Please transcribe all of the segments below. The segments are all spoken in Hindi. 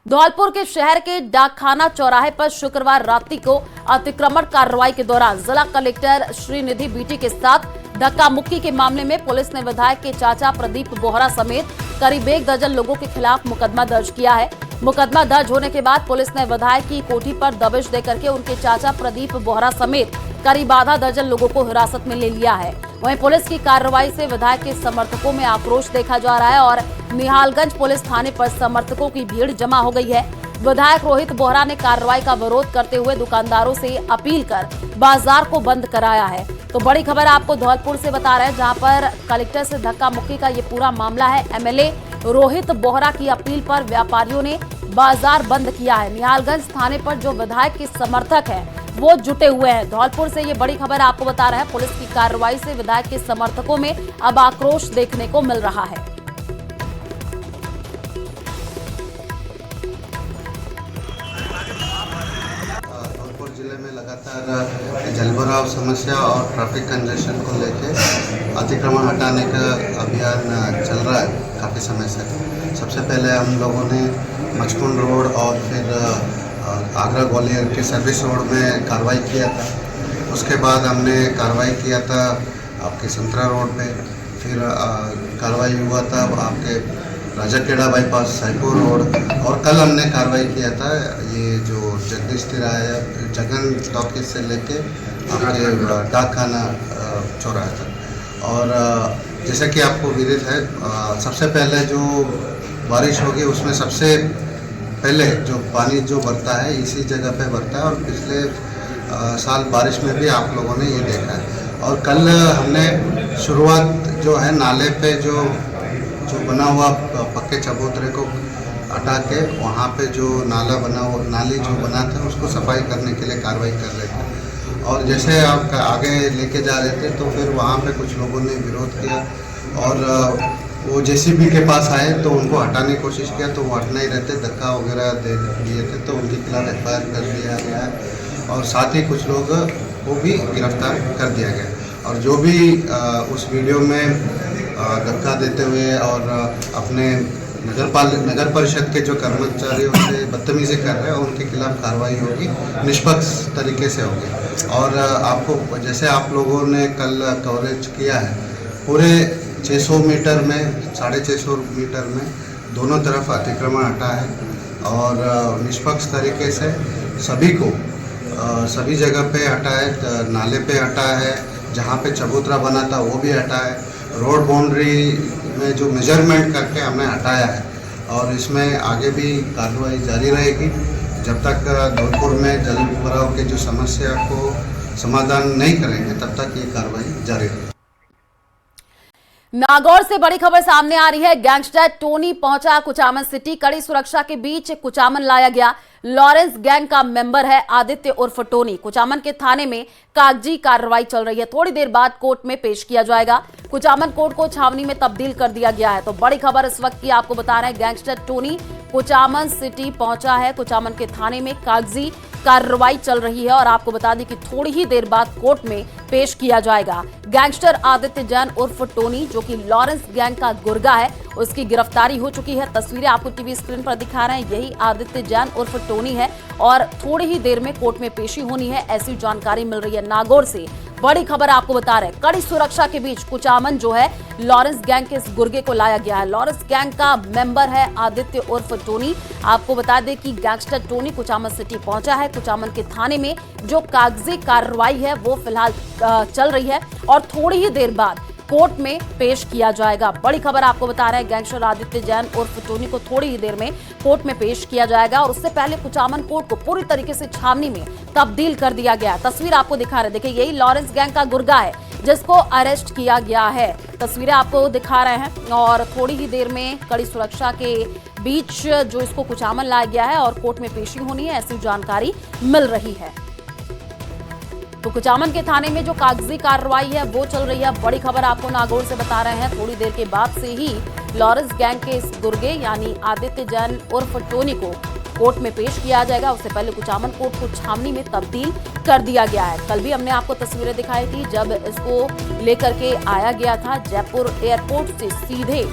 धौलपुर के शहर के डाकखाना चौराहे पर शुक्रवार रात्रि को अतिक्रमण कार्रवाई के दौरान जिला कलेक्टर श्रीनिधि बीटी के साथ धक्का मुक्की के मामले में पुलिस ने विधायक के चाचा प्रदीप बोहरा समेत करीब 1 दर्जन लोगों के खिलाफ मुकदमा दर्ज किया है। मुकदमा दर्ज होने के बाद पुलिस ने विधायक की कोठी पर दबिश देकर के उनके चाचा प्रदीप बोहरा समेत करीब आधा दर्जन लोगों को हिरासत में ले लिया है। वहीं पुलिस की कार्रवाई से विधायक के समर्थकों में आक्रोश देखा जा रहा है और निहालगंज पुलिस थाने पर समर्थकों की भीड़ जमा हो गई है। विधायक रोहित बोहरा ने कार्रवाई का विरोध करते हुए दुकानदारों से अपील कर बाजार को बंद कराया है। तो बड़ी खबर आपको धौलपुर से बता रहे हैं, जहां पर कलेक्टर से धक्का मुक्की का ये पूरा मामला है। एमएलए रोहित बोहरा की अपील पर व्यापारियों ने बाजार बंद किया है। निहालगंज थाने पर जो विधायक के समर्थक हैं वो जुटे हुए हैं। धौलपुर से ये बड़ी खबर आपको बता रहे हैं। पुलिस की कार्रवाई से विधायक के समर्थकों में अब आक्रोश देखने को मिल रहा है। धौलपुर जिले में लगातार जलभराव समस्या और ट्रैफिक कंजेशन को लेके अतिक्रमण हटाने का अभियान चल रहा है काफ़ी समय से। सबसे पहले हम लोगों ने मचकुंड रोड और फिर आगरा ग्वालियर के सर्विस रोड में कार्रवाई किया था। उसके बाद हमने कार्रवाई किया था आपके संतरा रोड पे, फिर कार्रवाई हुआ था आपके राजाखेड़ा बाईपास साईपुर रोड, और कल हमने कार्रवाई किया था ये जो जगदीश तिराया जगन टॉकीज से लेके आपके डाकखाना चौराहे तक। और जैसे कि आपको विदित है, सबसे पहले जो बारिश होगी उसमें सबसे पहले जो पानी जो भरता है इसी जगह पे भरता है, और पिछले साल बारिश में भी आप लोगों ने ये देखा है। और कल हमने शुरुआत जो है नाले पे जो बना हुआ पक्के चबूतरे को हटा के वहाँ पे जो नाली जो बना था उसको सफाई करने के लिए कार्रवाई कर रहे थे। और जैसे आप आगे लेके जा रहे थे तो फिर वहाँ पे कुछ लोगों ने विरोध किया और वो जेसीबी के पास आए तो उनको हटाने की कोशिश किया, तो वो हट नहीं रहते, धक्का वगैरह दे दिए थे, तो उनके खिलाफ एफआईआर कर दिया गया है। और साथ ही कुछ लोग को भी गिरफ्तार कर दिया गया। और जो भी उस वीडियो में धक्का देते हुए और अपने नगर परिषद के जो कर्मचारियों से बदतमीजी कर रहे हैं उनके खिलाफ कार्रवाई होगी, निष्पक्ष तरीके से होगी। और आपको जैसे आप लोगों ने कल कवरेज किया है, पूरे 600 मीटर में 650 मीटर में दोनों तरफ अतिक्रमण हटा है और निष्पक्ष तरीके से सभी को सभी जगह पे हटा है। नाले पे हटा है, जहाँ पे चबूतरा बना था वो भी हटा है, रोड बाउंड्री में जो मेजरमेंट करके हमने हटाया है। और इसमें आगे भी कार्रवाई जारी रहेगी जब तक धौलपुर में जल भराव की जो समस्या को समाधान नहीं करेंगे तब तक ये कार्रवाई जारी रहेगी। नागौर से बड़ी खबर सामने आ रही है। गैंगस्टर टोनी पहुंचा कुचामन सिटी। कड़ी सुरक्षा के बीच कुचामन लाया गया। लॉरेंस गैंग का मेंबर है आदित्य उर्फ टोनी। कुचामन के थाने में कागजी कार्रवाई चल रही है। थोड़ी देर बाद कोर्ट में पेश किया जाएगा। कुचामन कोर्ट को छावनी में तब्दील कर दिया गया है। तो बड़ी खबर इस वक्त की आपको बता रहे हैं, गैंगस्टर टोनी कुचामन सिटी पहुंचा है। कुचामन के थाने में कागजी कार्रवाई चल रही है और आपको बता दें कि थोड़ी ही देर बाद कोर्ट में पेश किया जाएगा। गैंगस्टर आदित्य जैन उर्फ टोनी, जो कि लॉरेंस गैंग का गुर्गा है, उसकी गिरफ्तारी हो चुकी है। तस्वीरें आपको टीवी स्क्रीन पर दिखा रहे हैं, यही आदित्य जैन उर्फ टोनी है और थोड़ी ही देर में कोर्ट में पेशी होनी है, ऐसी जानकारी मिल रही है। नागौर से बड़ी खबर आपको बता रहे हैं, कड़ी सुरक्षा के बीच कुचामन जो है लॉरेंस गैंग के इस गुर्गे को लाया गया है। लॉरेंस गैंग का मेंबर है आदित्य उर्फ टोनी। आपको बता दें कि गैंगस्टर टोनी कुचामन सिटी पहुंचा है। कुचामन के थाने में जो कागजी कार्रवाई है वो फिलहाल चल रही है और थोड़ी ही देर बाद कोर्ट में पेश किया जाएगा। बड़ी खबर आपको बता रहे हैं, गैंगस्टर आदित्य जैन उर्फ टोनी को थोड़ी ही देर में कोर्ट में पेश किया जाएगा और उससे पहले कुचामन कोर्ट को पूरी तरीके से छावनी में तब्दील कर दिया गया। तस्वीर आपको दिखा रहे हैं, देखिए यही लॉरेंस गैंग का गुर्गा है जिसको अरेस्ट किया गया है। तस्वीरें आपको दिखा रहे हैं और थोड़ी ही देर में कड़ी सुरक्षा के बीच जो इसको कुचामन लाया गया है और कोर्ट में पेशी होनी है, ऐसी जानकारी मिल रही है। तो कुचामन के थाने में जो कागजी कार्रवाई है वो चल रही है। बड़ी खबर आपको नागौर से बता रहे हैं, थोड़ी देर के बाद से ही लॉरेंस गैंग के इस गुर्गे यानी आदित्य जैन उर्फ टोनी को कोर्ट में पेश किया जाएगा। उससे पहले कुचामन कोर्ट को छावनी में तब्दील कर दिया गया है। कल भी हमने आपको तस्वीरें दिखाई थी जब इसको लेकर के आया गया था, जयपुर एयरपोर्ट से सीधे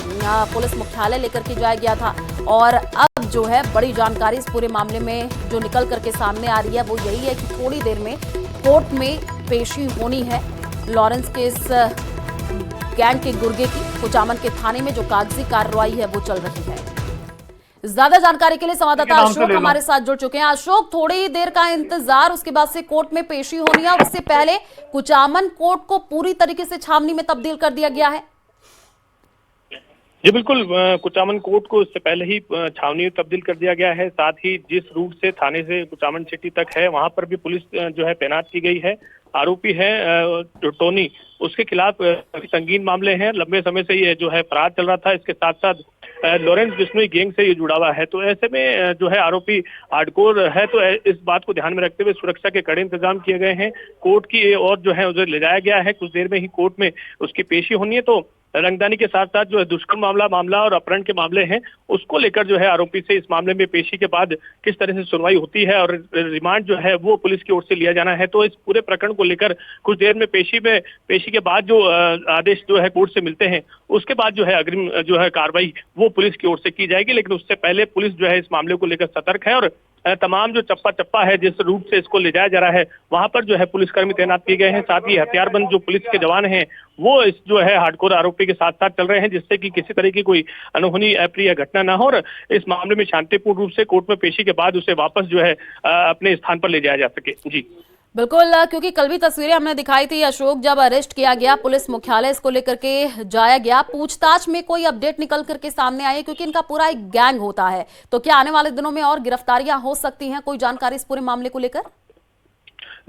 पुलिस मुख्यालय लेकर के जाया गया था और अब जो है बड़ी जानकारी इस पूरे मामले में जो निकल करके सामने आ रही है वो यही है कि थोड़ी देर में कोर्ट में पेशी होनी है लॉरेंस के इस गैंग के गुर्गे की। कुचामन के थाने में जो कागजी कार्रवाई है वो चल रही है। ज्यादा जानकारी के लिए संवाददाता अशोक हमारे साथ जुड़ चुके हैं। अशोक, थोड़ी देर का इंतजार, उसके बाद से कोर्ट में पेशी होनी है और उससे पहले कुचामन कोर्ट को पूरी तरीके से छावनी में तब्दील कर दिया गया है। जी बिल्कुल, कुचामन कोर्ट को इससे पहले ही छावनी में तब्दील कर दिया गया है। साथ ही जिस रूट से थाने से कुचामन सिटी तक है वहां पर भी पुलिस जो है तैनात की गई है। आरोपी है टोनी, उसके खिलाफ संगीन मामले हैं। लंबे समय से ये जो है फरार चल रहा था। इसके साथ साथ लॉरेंस बिश्नोई गैंग से ये जुड़ा हुआ है। तो ऐसे में जो है आरोपी हार्डकोर है। तो इस बात को ध्यान में रखते हुए सुरक्षा के कड़े इंतजाम किए गए हैं। कोर्ट की और जो है उसे ले जाया गया है। कुछ देर में ही कोर्ट में उसकी पेशी होनी है। तो रंगदानी के साथ साथ जो है दुष्कर्म मामला और अपहरण के मामले हैं उसको लेकर जो है आरोपी से इस मामले में पेशी के बाद किस तरह से सुनवाई होती है और रिमांड जो है वो पुलिस की ओर से लिया जाना है। तो इस पूरे प्रकरण को लेकर कुछ देर में पेशी के बाद जो आदेश जो है कोर्ट से मिलते हैं उसके बाद जो है अग्रिम जो है कार्रवाई वो पुलिस की ओर से की जाएगी। लेकिन उससे पहले पुलिस जो है इस मामले को लेकर सतर्क है और तमाम जो चप्पा है जिस रूट से इसको ले जाया जा रहा है वहां पर जो है पुलिसकर्मी तैनात किए गए हैं। साथ ही हथियारबंद जो पुलिस के जवान हैं वो इस जो है हार्डकोर आरोपी के साथ साथ चल रहे हैं, जिससे कि किसी तरह की कोई अनहोनी अप्रिय घटना ना हो और इस मामले में शांतिपूर्ण रूप से कोर्ट में पेशी के बाद उसे वापस जो है अपने स्थान पर ले जाया जा सके। जी बिल्कुल, क्योंकि कल भी तस्वीरें हमने दिखाई थी अशोक, जब अरेस्ट किया गया पुलिस मुख्यालय इसको लेकर के जाया गया, पूछताछ में कोई अपडेट निकल करके सामने आई है? क्योंकि इनका पूरा एक गैंग होता है, तो क्या आने वाले दिनों में और गिरफ्तारियां हो सकती हैं? कोई जानकारी इस पूरे मामले को लेकर?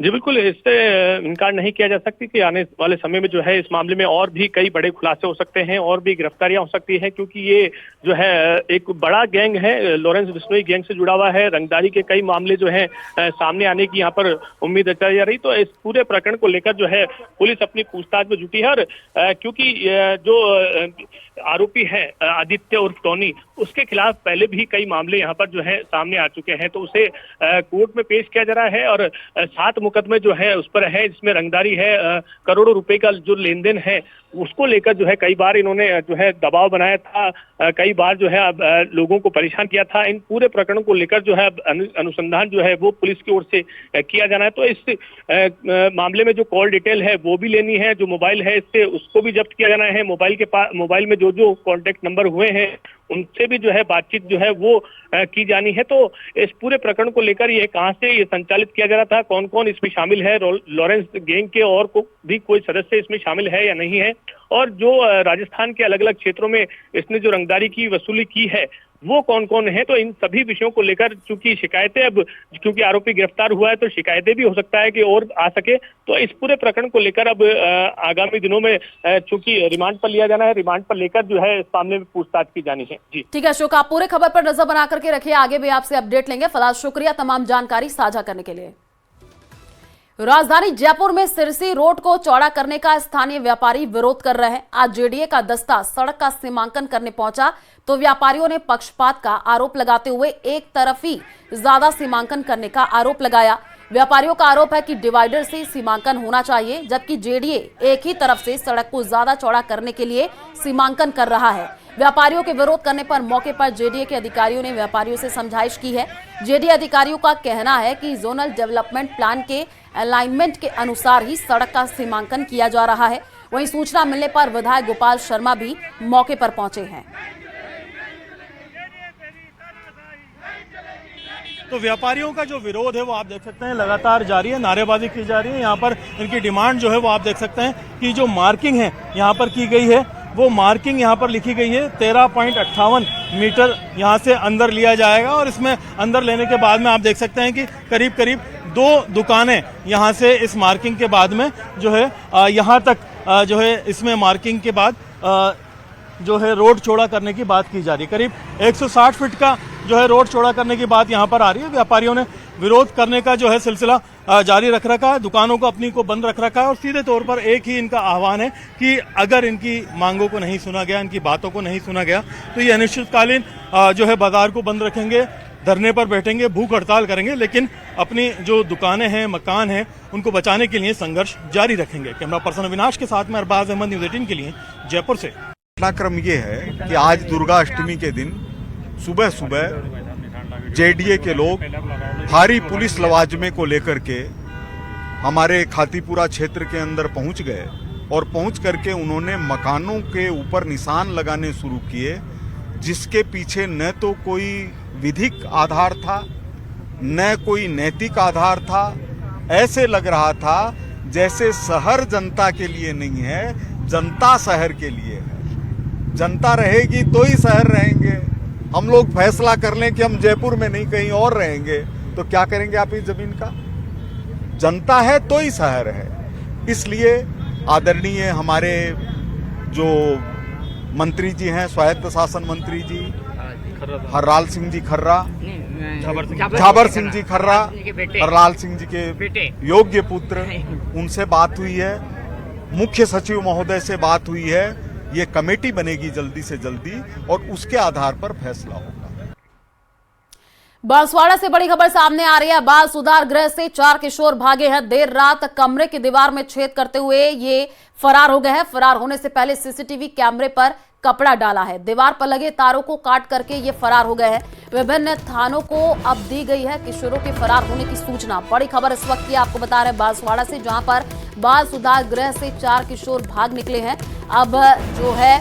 जी बिल्कुल, इससे इनकार नहीं किया जा सकती कि आने वाले समय में जो है इस मामले में और भी कई बड़े खुलासे हो सकते हैं और भी गिरफ्तारियां हो सकती है। क्योंकि ये जो है एक बड़ा गैंग है, लॉरेंस बिश्नोई गैंग से जुड़ा हुआ है। रंगदारी के कई मामले जो है सामने आने की यहाँ पर उम्मीद जताई जा रही। तो इस पूरे प्रकरण को लेकर जो है पुलिस अपनी पूछताछ में जुटी है और क्योंकि जो आरोपी है आदित्य उर्फ टोनी, उसके खिलाफ पहले भी कई मामले यहाँ पर जो है सामने आ चुके हैं। तो उसे कोर्ट में पेश किया जा रहा है और 7 मुकदमे जो है उस पर है, जिसमें रंगदारी है, करोड़ों रुपए का जो लेन देन है उसको लेकर जो है कई बार इन्होंने जो है दबाव बनाया था, कई बार जो है लोगों को परेशान किया था। इन पूरे प्रकरणों को लेकर जो है अनुसंधान जो है वो पुलिस की ओर से किया जाना है। तो इस मामले में जो कॉल डिटेल है वो भी लेनी है, जो मोबाइल है इससे उसको भी जब्त किया जाना है। मोबाइल में जो कॉन्टेक्ट नंबर हुए हैं उनसे भी जो है बातचीत जो है वो की जानी है। तो इस पूरे प्रकरण को लेकर ये कहां से ये संचालित किया जा रहा था, कौन कौन इसमें शामिल है, लॉरेंस गैंग के और भी कोई सदस्य इसमें शामिल है या नहीं है, और जो राजस्थान के अलग अलग क्षेत्रों में इसने जो रंगदारी की वसूली की है वो कौन कौन है। तो इन सभी विषयों को लेकर चूंकि शिकायतें अब क्योंकि आरोपी गिरफ्तार हुआ है तो शिकायतें भी हो सकता है कि और आ सके। तो इस पूरे प्रकरण को लेकर अब आगामी दिनों में चूंकि रिमांड पर लिया जाना है, रिमांड पर लेकर जो है इस मामले में पूछताछ की जानी है। जी ठीक है अशोक, आप पूरे खबर पर नजर बना करके रखिए, आगे भी आपसे अपडेट लेंगे। फिलहाल शुक्रिया तमाम जानकारी साझा करने के लिए। राजधानी जयपुर में सिरसी रोड को चौड़ा करने का स्थानीय व्यापारी विरोध कर रहे हैं। आज जेडीए का दस्ता सड़क का सीमांकन करने पहुंचा तो व्यापारियों ने पक्षपात का आरोप लगाते हुए एक तरफी ज्यादा सीमांकन करने का आरोप लगाया। व्यापारियों का आरोप है कि डिवाइडर से सीमांकन होना चाहिए, जबकि जेडीए एक ही तरफ से सड़क को ज्यादा चौड़ा करने के लिए सीमांकन कर रहा है। व्यापारियों के विरोध करने पर मौके पर जेडीए के अधिकारियों ने व्यापारियों से समझाइश की है। जेडीए अधिकारियों का कहना है कि जोनल डेवलपमेंट प्लान के अलाइनमेंट के अनुसार ही सड़क का सीमांकन किया जा रहा है। वहीं सूचना मिलने पर विधायक गोपाल शर्मा भी मौके पर पहुंचे हैं। तो व्यापारियों का जो विरोध है वो आप देख सकते हैं लगातार जारी है, नारेबाजी की जा रही है। यहाँ पर इनकी डिमांड जो है वो आप देख सकते हैं कि जो मार्किंग है यहाँ पर की गई है वो मार्किंग यहाँ पर लिखी गई है 13.58 मीटर यहाँ से अंदर लिया जाएगा। और इसमें अंदर लेने के बाद में आप देख सकते हैं कि करीब करीब 2 दुकानें यहाँ से इस मार्किंग के बाद में जो है यहाँ तक जो है इसमें मार्किंग के बाद जो है रोड चौड़ा करने की बात की जा रही है। करीब 160 फीट का जो है रोड चौड़ा करने की बात यहाँ पर आ रही है। व्यापारियों ने विरोध करने का जो है सिलसिला जारी रख रखा है, दुकानों को अपनी को बंद रख रखा है और सीधे तौर पर एक ही इनका आह्वान है कि अगर इनकी मांगों को नहीं सुना गया, इनकी बातों को नहीं सुना गया तो ये अनिश्चितकालीन जो है बाजार को बंद रखेंगे, धरने पर बैठेंगे, भूख हड़ताल करेंगे, लेकिन अपनी जो दुकानें हैं, मकान हैं, उनको बचाने के लिए संघर्ष जारी रखेंगे। कैमरा पर्सन अविनाश के साथ में अरबाज अहमद, न्यूज़ 18 के लिए जयपुर से। घटनाक्रम ये है कि आज दुर्गा अष्टमी के दिन सुबह सुबह जेडीए के लोग भारी पुलिस लवाजमे को लेकर के हमारे खातीपुरा क्षेत्र के अंदर पहुंच गए और पहुंच करके उन्होंने मकानों के ऊपर निशान लगाने शुरू किए, जिसके पीछे न तो कोई विधिक आधार था न कोई नैतिक आधार था। ऐसे लग रहा था जैसे शहर जनता के लिए नहीं है, जनता शहर के लिए है। जनता रहेगी तो ही शहर रहेंगे। हम लोग फैसला कर लें कि हम जयपुर में नहीं कहीं और रहेंगे तो क्या करेंगे आप इस जमीन का? जनता है तो ही शहर है। इसलिए आदरणीय हमारे जो मंत्री जी हैं, स्वायत्त शासन मंत्री जी हरलाल सिंह जी खर्रा, झाबर सिंह जी खर्रा, हरलाल सिंह जी के योग्य पुत्र, उनसे बात हुई है। मुख्य सचिव महोदय से बात हुई है। ये कमेटी बनेगी जल्दी से जल्दी और उसके आधार पर फैसला होगा। बांसवाड़ा से बड़ी खबर सामने आ रही है। बाल सुधार गृह से 4 किशोर भागे हैं। देर रात कमरे की दीवार में छेद करते हुए ये फरार हो गए हैं। फरार होने से पहले सीसीटीवी कैमरे पर कपड़ा डाला है। दीवार पर लगे तारों को काट करके ये फरार हो गए हैं। विभिन्न थानों को अब दी गई है किशोरों के फरार होने की सूचना। बड़ी खबर इस वक्त की आपको बता रहे हैं बांसवाड़ा से, जहां पर बाल सुधार गृह से 4 किशोर भाग निकले हैं। अब जो है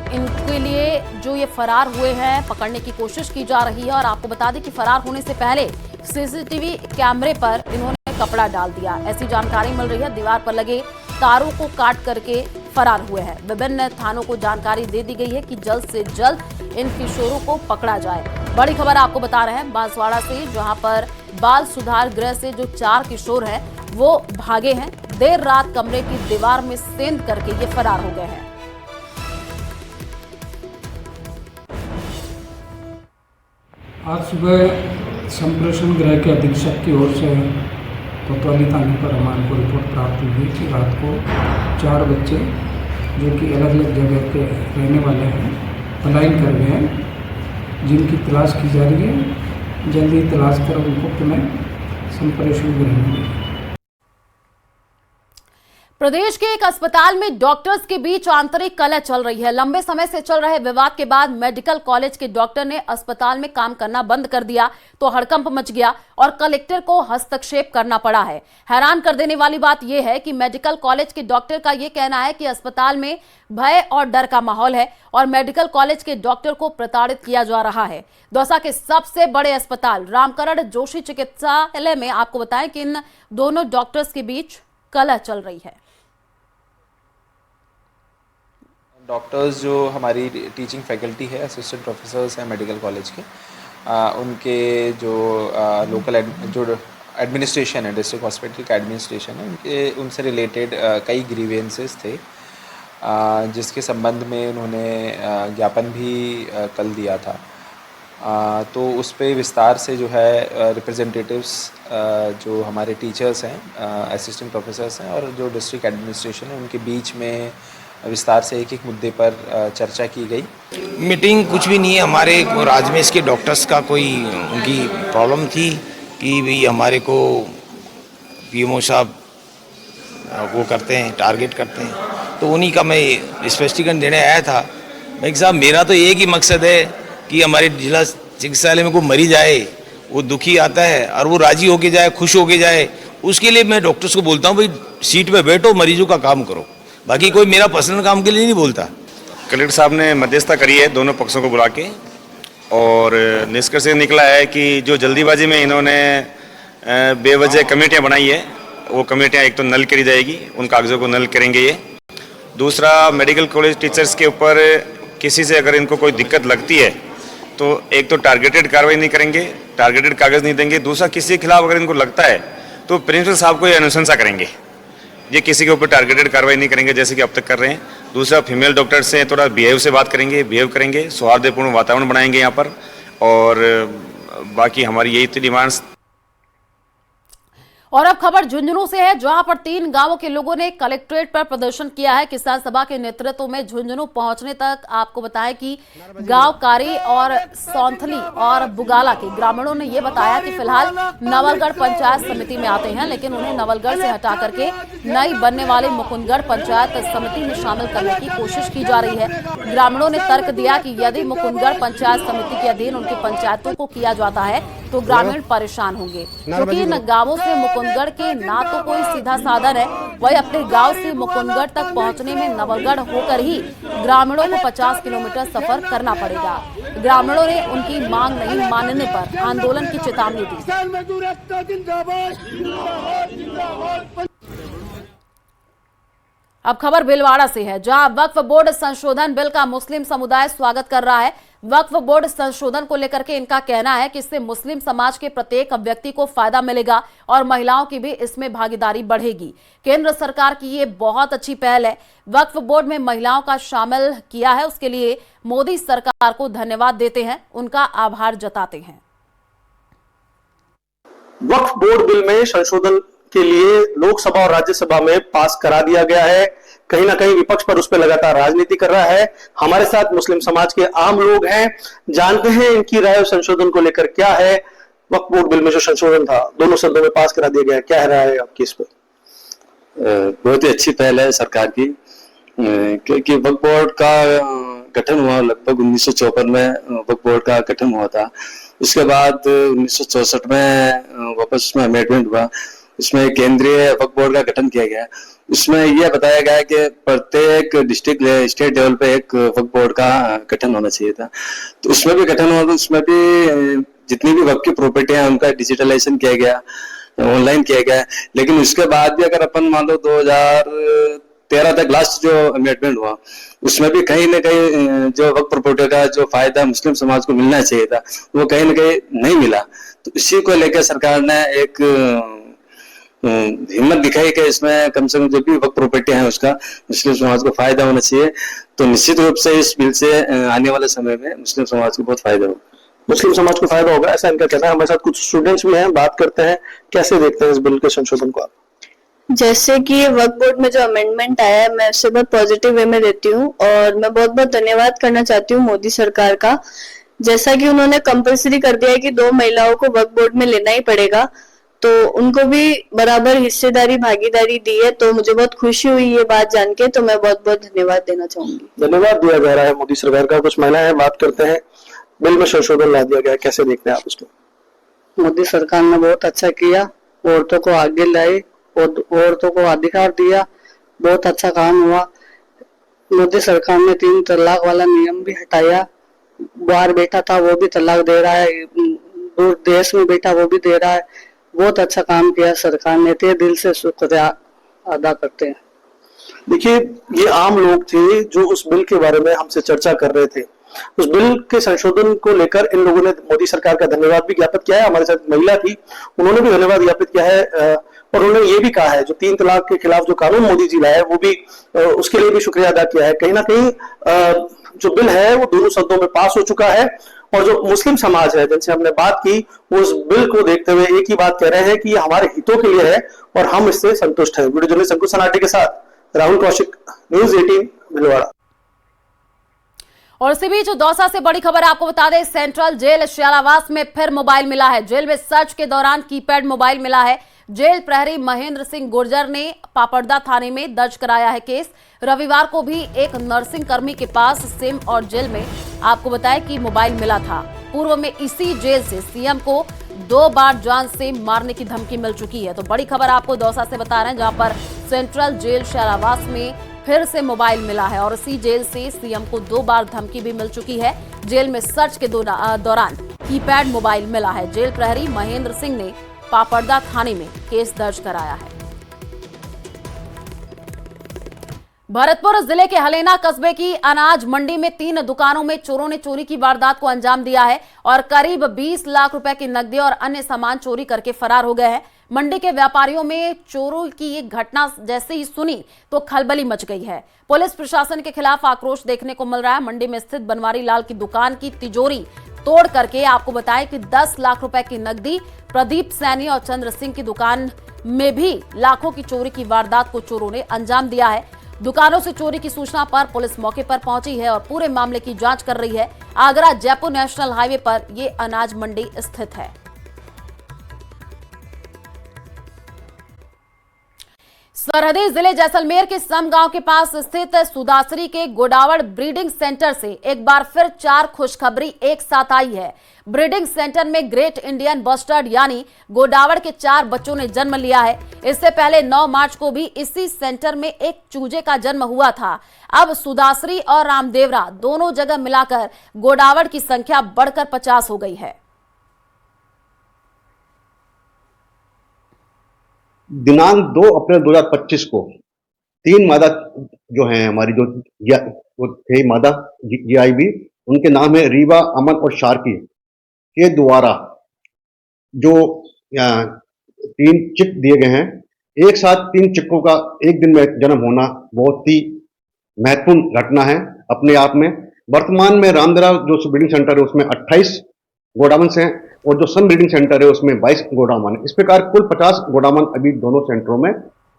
इनके लिए जो ये फरार हुए हैं पकड़ने की कोशिश की जा रही है। और आपको बता दें कि फरार होने से पहले सीसीटीवी कैमरे पर इन्होंने कपड़ा डाल दिया, ऐसी जानकारी मिल रही है। दीवार पर लगे तारों को काट करके फरार हुए हैं। विभिन्न थानों को जानकारी दे दी गई है कि जल्द से जल्द इन किशोरों को पकड़ा जाए। बड़ी खबर आपको बता रहे हैं बांसवाड़ा से, जहां पर बाल सुधार गृह से जो 4 किशोर हैं वो भागे हैं। देर रात कमरे की दीवार में सेंध करके ये फरार हो गए हैं। आज सुबह संप्रेषण गृह के अधीक्षक की ओर से कोतवाली थाने पर हमारे को रिपोर्ट प्राप्त हुई कि रात को 4 बच्चे जो कि अलग अलग जगह के रहने वाले हैं पलायन कर गए हैं, जिनकी तलाश की जा रही है। जल्दी तलाश कर उनको पुनः संप्रेषण गृह में। प्रदेश के एक अस्पताल में डॉक्टर्स के बीच आंतरिक कलह चल रही है। लंबे समय से चल रहे विवाद के बाद मेडिकल कॉलेज के डॉक्टर ने अस्पताल में काम करना बंद कर दिया तो हड़कंप मच गया और कलेक्टर को हस्तक्षेप करना पड़ा है। हैरान कर देने वाली बात यह है कि मेडिकल कॉलेज के डॉक्टर का यह कहना है कि अस्पताल में भय और डर का माहौल है और मेडिकल कॉलेज के डॉक्टर को प्रताड़ित किया जा रहा है। दौसा के सबसे बड़े अस्पताल रामकरण जोशी चिकित्सालय में आपको बताएं कि इन दोनों डॉक्टर्स के बीच कलह चल रही है। डॉक्टर्स जो हमारी टीचिंग फैकल्टी है, असिस्टेंट प्रोफेसर्स हैं मेडिकल कॉलेज के, उनके जो लोकल जो एडमिनिस्ट्रेशन है, डिस्ट्रिक्ट हॉस्पिटल का एडमिनिस्ट्रेशन है, उनसे रिलेटेड कई ग्रीवेंसेस थे, जिसके संबंध में उन्होंने ज्ञापन भी कल दिया था। तो उस पर विस्तार से जो है रिप्रेजेंटेटिव्स जो हमारे टीचर्स हैं, असिस्टेंट प्रोफेसर्स हैं और जो डिस्ट्रिक्ट एडमिनिस्ट्रेशन है, उनके बीच में विस्तार से एक एक मुद्दे पर चर्चा की गई। मीटिंग कुछ भी नहीं है। हमारे राजमेश के डॉक्टर्स का कोई उनकी प्रॉब्लम थी कि भाई हमारे को पीएमओ साहब वो करते हैं, टारगेट करते हैं, तो उन्हीं का मैं स्पष्टीकरण देने आया था। भाई साहब, मेरा तो एक ही मकसद है कि हमारे जिला चिकित्सालय में कोई मरीज आए, वो दुखी आता है और वो राजी होके जाए, खुश होके जाए, उसके लिए मैं डॉक्टर्स को बोलता हूँ भाई सीट पे बैठो, मरीजों का काम करो। बाकी कोई मेरा पर्सनल काम के लिए नहीं बोलता। कलेक्टर साहब ने मध्यस्थता करी है दोनों पक्षों को बुला के, और निष्कर्ष निकला है कि जो जल्दीबाजी में इन्होंने बेवजह कमेटियां बनाई है, वो कमेटियां एक तो नल करी जाएगी, उन कागज़ों को नल करेंगे ये। दूसरा, मेडिकल कॉलेज टीचर्स के ऊपर किसी से अगर इनको कोई दिक्कत लगती है तो एक तो टारगेटेड कार्रवाई नहीं करेंगे, टारगेटेड कागज़ नहीं देंगे। दूसरा, किसी के खिलाफ अगर इनको लगता है तो प्रिंसिपल साहब को ये अनुशंसा करेंगे। ये किसी के ऊपर टारगेटेड कार्रवाई नहीं करेंगे जैसे कि अब तक कर रहे हैं। दूसरा, फीमेल डॉक्टर से थोड़ा बिहेव से बात करेंगे, बिहेव करेंगे, सौहार्दपूर्ण वातावरण बनाएंगे यहाँ पर, और बाकी हमारी यही तो डिमांड्स। और अब खबर झुंझुनू से है, जहां पर 3 गांवों के लोगों ने कलेक्ट्रेट पर प्रदर्शन किया है। किसान सभा के नेतृत्व में झुंझुनू पहुंचने तक आपको बताया कि गांव कारी और सौंथली और बुगाला के ग्रामीणों ने यह बताया कि फिलहाल नवलगढ़ पंचायत समिति में आते हैं, लेकिन उन्हें नवलगढ़ से हटा करके नई बनने वाली मुकुंदगढ़ पंचायत समिति में शामिल करने की कोशिश की जा रही है। ग्रामीणों ने तर्क दिया कि यदि मुकुंदगढ़ पंचायत समिति के अधीन उनकी पंचायतों को किया जाता है तो ग्रामीण परेशान होंगे, क्योंकि इन गांवों से मुकुंदगढ़ के ना तो कोई सीधा साधन है, वही अपने गांव से मुकुंदगढ़ तक पहुंचने में नवलगढ़ होकर ही ग्रामीणों को 50 किलोमीटर सफर करना पड़ेगा। ग्रामीणों ने उनकी मांग नहीं मानने पर आंदोलन की चेतावनी दी। अब खबर भीलवाड़ा से है, जहां वक्फ बोर्ड संशोधन बिल का मुस्लिम समुदाय स्वागत कर रहा है। वक्फ बोर्ड संशोधन को लेकर के इनका कहना है कि इससे मुस्लिम समाज के प्रत्येक व्यक्ति को फायदा मिलेगा और महिलाओं की भी इसमें भागीदारी बढ़ेगी। केंद्र सरकार की ये बहुत अच्छी पहल है। वक्फ बोर्ड में महिलाओं का शामिल किया है, उसके लिए मोदी सरकार को धन्यवाद देते हैं, उनका आभार जताते हैं। वक्फ बोर्ड बिल में संशोधन के लिए लोकसभा और राज्यसभा में पास करा दिया गया है। कहीं ना कहीं विपक्ष पर उस पर लगातार राजनीति कर रहा है। हमारे साथ मुस्लिम समाज के आम लोग हैं, जानते हैं इनकी राय संशोधन को लेकर क्या है। वक्फ बोर्ड बिल में जो संशोधन था दोनों सदनों में पास करा दिया गया, क्या है राय आपकी इस पर? बहुत ही अच्छी पहल है सरकार की, क्योंकि वक्फ बोर्ड का गठन हुआ लगभग 1954 में वक्फ बोर्ड का गठन हुआ था। उसके बाद 1964 में वापस उसमें अमेंडमेंट हुआ, उसमें केंद्रीय वक्फ बोर्ड का गठन किया गया। उसमें यह बताया गया कि प्रत्येक डिस्ट्रिक्ट स्टेट लेवल पे एक वक्फ बोर्ड का गठन होना चाहिए था। तो उसमें भी गठन हुआ, तो उसमें भी जितनी भी वक्फ की प्रॉपर्टी है उनका डिजिटलाइजेशन किया गया, ऑनलाइन किया गया। लेकिन उसके बाद भी अगर अपन मान लो 2013 तक लास्ट जो अमेंडमेंट हुआ, उसमें भी कहीं ना कहीं जो वक्फ प्रॉपर्टी का जो फायदा मुस्लिम समाज को मिलना चाहिए था वो कहीं ना कहीं नहीं मिला। तो इसी को लेकर सरकार ने एक हिम्मत दिखाई कि इसमें कम से कम जो भी वक्फ प्रॉपर्टी है उसका मुस्लिम समाज को फायदा होना चाहिए। तो निश्चित रूप से इस बिल से आने वाले समय में मुस्लिम समाज को बहुत फायदा होगा। मुस्लिम समाज को फायदा होगा ऐसा इनका कहना है। हमारे साथ कुछ स्टूडेंट्स भी हैं, बात करते हैं। कैसे देखते हैं इस बिल के संशोधन को आप? जैसे कि वक्फ बोर्ड में जो अमेंडमेंट आया है, मैं उसे बहुत पॉजिटिव वे में देती हूँ और मैं बहुत बहुत धन्यवाद करना चाहती हूँ मोदी सरकार का। जैसा कि उन्होंने कंपलसरी कर दिया है कि 2 महिलाओं को वक्फ बोर्ड में लेना ही पड़ेगा, तो उनको भी बराबर हिस्सेदारी भागीदारी दी है, तो मुझे बहुत खुशी हुई ये बात जान के। तो मैं बहुत बहुत धन्यवाद देना चाहूंगी। धन्यवाद दिया जा रहा है मोदी सरकार का। कुछ महिलाएं बात करते हैं, बिल में संशोधन ला दिया गया, कैसे देखते हैं आप उसको? मोदी सरकार ने बहुत अच्छा किया, औरतों को आगे लाए और औरतों को अधिकार दिया, बहुत अच्छा काम हुआ। मोदी सरकार ने 3 तलाक वाला नियम भी हटाया, बाहर बैठा था वो भी तलाक दे रहा है, दूर देश में बैठा वो भी दे रहा है। बहुत अच्छा काम किया सरकार ने, ते दिल से शुक्रिया अदा करते हैं। देखिए, ये आम लोग थे जो उस बिल के बारे में हमसे चर्चा कर रहे थे। उस बिल के संशोधन को लेकर इन लोगों ने मोदी सरकार का धन्यवाद भी ज्ञापित किया है। हमारे साथ महिला थी, उन्होंने भी धन्यवाद ज्ञापित किया है और उन्होंने ये भी कहा है जो 3 तलाक के खिलाफ जो कानून मोदी जी लाए वो भी उसके लिए भी शुक्रिया अदा किया है। कहीं ना कहीं जो बिल है वो दोनों सदनों में पास हो चुका है और जो मुस्लिम समाज है जिनसे हमने बात की वो इस बिल को देखते हुए एक ही बात कह रहे हैं कि ये हमारे हितों के लिए है और हम इससे संतुष्ट हैं। वीडियो जर्नलिस्ट अंकुश सनाटी के साथ राहुल कौशिक, न्यूज़ 18 भीलवाड़ा। और इसी बीच दौसा से बड़ी खबर आपको बता दें, सेंट्रल जेल श्यालावास में फिर मोबाइल मिला है। जेल में सर्च के दौरान कीपैड मोबाइल मिला है। जेल प्रहरी महेंद्र सिंह गुर्जर ने पापड़दा थाने में दर्ज कराया है केस। रविवार को भी एक नर्सिंग कर्मी के पास सिम और जेल में आपको बताया कि मोबाइल मिला था। पूर्व में इसी जेल से सीएम को 2 बार जान से मारने की धमकी मिल चुकी है। तो बड़ी खबर आपको दौसा से बता रहे हैं, जहां पर सेंट्रल जेल श्यालावास में फिर से मोबाइल मिला है और इसी जेल से सीएम को 2 बार धमकी भी मिल चुकी है। जेल में सर्च के दौरान कीपैड मोबाइल मिला है। जेल प्रहरी महेंद्र सिंह ने पापड़दा थाने में केस दर्ज कराया है। भरतपुर जिले के हलेना कस्बे की अनाज मंडी में 3 दुकानों में चोरों ने चोरी की वारदात को अंजाम दिया है और करीब 20 लाख रुपए की नकदी और अन्य सामान चोरी करके फरार हो गए हैं। मंडी के व्यापारियों में चोरों की ये घटना जैसे ही सुनी तो खलबली मच गई है। पुलिस प्रशासन के खिलाफ आक्रोश देखने को मिल रहा है। मंडी में स्थित बनवारी लाल की दुकान की तिजोरी तोड़ करके आपको बताएं कि 10 लाख रुपए की नकदी, प्रदीप सैनी और चंद्र सिंह की दुकान में भी लाखों की चोरी की वारदात को चोरों ने अंजाम दिया है। दुकानों से चोरी की सूचना पर पुलिस मौके पर पहुंची है और पूरे मामले की जांच कर रही है। आगरा जयपुर नेशनल हाईवे पर ये अनाज मंडी स्थित है। सरहदी जिले जैसलमेर के सम गांव के पास स्थित सुदासरी के गोडावड़ ब्रीडिंग सेंटर से एक बार फिर 4 खुशखबरी एक साथ आई है। ब्रीडिंग सेंटर में ग्रेट इंडियन बस्टर्ड यानी गोडावड़ के 4 बच्चों ने जन्म लिया है। इससे पहले 9 मार्च को भी इसी सेंटर में एक चूजे का जन्म हुआ था। अब सुदासरी और रामदेवरा दोनों जगह मिलाकर गोडावड़ की संख्या बढ़कर 50 हो गई है। दिनांक 2 अप्रैल 2025 को 3 मादा जो हैं हमारी जो थे मादा GIB, उनके नाम है रीवा, अमन और शार्की के द्वारा जो 3 चिक दिए गए हैं। एक साथ 3 चिक्कों का एक दिन में जन्म होना बहुत ही महत्वपूर्ण घटना है अपने आप में। वर्तमान में रामदेवरा जो ब्रीडिंग सेंटर है उसमें 28 गोडाउन्स हैं और जो सन ब्रीडिंग सेंटर है उसमें 22 गोडाउन है। इस प्रकार कुल 50 गोडाउन अभी दोनों सेंटरों में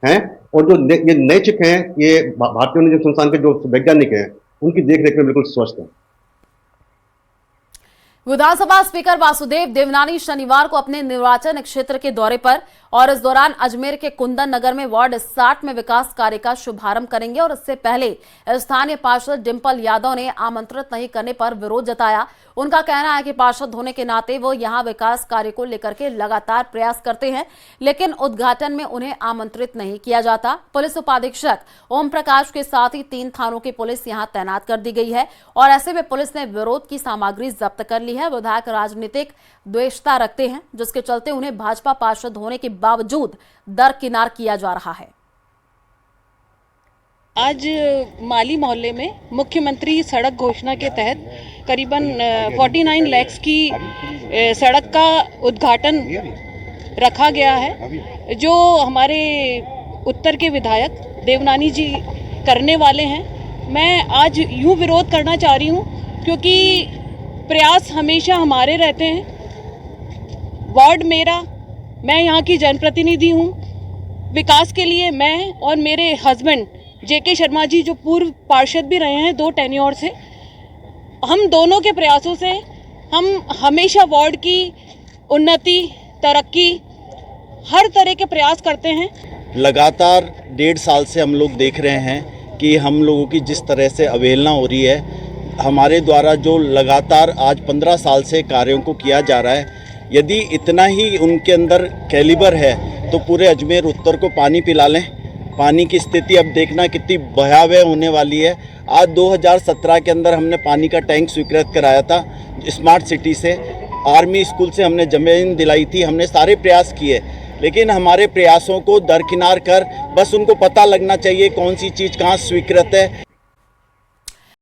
हैं। और जो ये नए चिक हैं ये भारतीय वन्यजीव संस्थान के जो वैज्ञानिक हैं उनकी देखरेख में बिल्कुल स्वस्थ है। विधानसभा स्पीकर वासुदेव देवनानी शनिवार को अपने निर्वाचन क्षेत्र के दौरे पर और इस दौरान अजमेर के कुंदन नगर में वार्ड 60 में विकास कार्य का शुभारंभ करेंगे। और इससे पहले स्थानीय पार्षद डिंपल यादव ने आमंत्रित नहीं करने पर विरोध जताया। उनका कहना है कि पार्षद होने के नाते वो यहां विकास कार्य को लेकर के लगातार प्रयास करते हैं, लेकिन उद्घाटन में उन्हें आमंत्रित नहीं किया जाता। पुलिस उपाधीक्षक ओम प्रकाश के साथ ही 3 थानों की पुलिस यहां तैनात कर दी गई है और ऐसे में पुलिस ने विरोध की सामग्री जब्त कर ली है। विधायक राजनीतिक द्वेषता रखते हैं, जिसके चलते उन्हें भाजपा पार्षद होने के बावजूद दरकिनार किया जा रहा है। आज माली मोहल्ले में मुख्यमंत्री सड़क घोषणा के तहत करीबन 49 लाख की सड़क का उद्घाटन रखा गया है, जो हमारे उत्तर के विधायक देवनानी जी करने वाले हैं। मैं आज यूँ विरोध करना चाह रही हूँ क्योंकि प्रयास हमेशा हमारे रहते हैं। वार्ड मेरा, मैं यहाँ की जनप्रतिनिधि हूँ। विकास के लिए मैं और मेरे हस्बैंड JK शर्मा जी जो पूर्व पार्षद भी रहे हैं 2 टेन्योर से, हम दोनों के प्रयासों से हम हमेशा वार्ड की उन्नति, तरक्की, हर तरह के प्रयास करते हैं। लगातार 1.5 साल से हम लोग देख रहे हैं कि हम लोगों की जिस तरह से अवहेलना हो रही है। हमारे द्वारा जो लगातार आज 15 साल से कार्यों को किया जा रहा है, यदि इतना ही उनके अंदर कैलिबर है तो पूरे अजमेर उत्तर को पानी पिला लें। पानी की स्थिति अब देखना कितनी भयावह होने वाली है। आज 2017 के अंदर हमने पानी का टैंक स्वीकृत कराया था स्मार्ट सिटी से, आर्मी स्कूल से हमने ज़मीन दिलाई थी, हमने सारे प्रयास किए, लेकिन हमारे प्रयासों को दरकिनार कर बस उनको पता लगना चाहिए कौन सी चीज़ कहाँ स्वीकृत है।